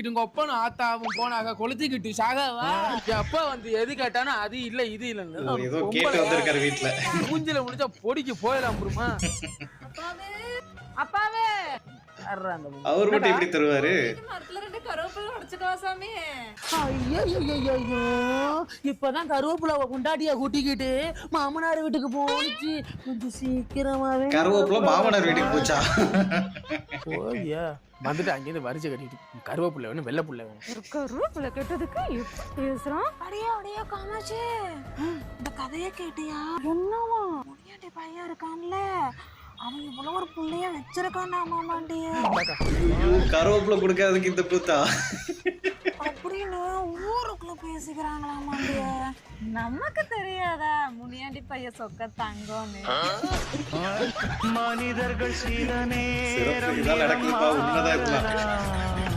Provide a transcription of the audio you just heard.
இவங்க ஒப்பனும் ஆத்தாவும் போனாங்க கொளுத்திக்கிட்டு சாகவா அப்பா வந்து எது கேட்டானா அது இல்ல இது இல்லன்னு ஏதோ கேட்டு வந்திருக்காரு வீட்டுல மூஞ்சில முடிஞ்சா பொடிக்கு போயிடலாம் புருமா அப்பாவே அவர் மட்டும் எப்படி தருவாரு மரத்துல 2 கருவேப்பிலை உடைச்சுக்கவா சாமி? ஐயோ இப்பதான் கருவேப்பிலை கொண்டாட்டியா கூட்டிக்கிட்டு மாமனார் வீட்டுக்கு போச்சு. கொஞ்சம் சீக்கிரமாவே கருவேப்பிலை மாமனார் வீட்டுக்கு போச்சா? போய்யா வந்துட்டு அங்கேருந்து வரிசை கட்டிட்டு கருவேப்பிள்ளை வேணும் வெள்ளை புள்ள வேணும். ஒரு கருவேப்பிலை கெட்டதுக்கு எப்படி பேசுறான்? அடியே காமாச்சு, இந்த கதையை கேட்டியா? என்னவா முனியாண்டி பையன் இருக்கான்ல, அவன் இவ்வளவு ஒரு புள்ளைய வச்சிருக்கானா மாமாண்டிய? கருவேப்பிலை கொடுக்காததுக்கு இந்த கூத்தா அப்படின்னு ஊருக்குள்ள பேசிக்கிறாங்களாமாண்டிய. நமக்கு தெரியாதா முனியாண்டி பையன் சொக்க தங்கம்னு? மனிதர்கள் சில சிறப்பு, இதான் நடக்குதுப்பா, உண்மைதான் இதெல்லாம்.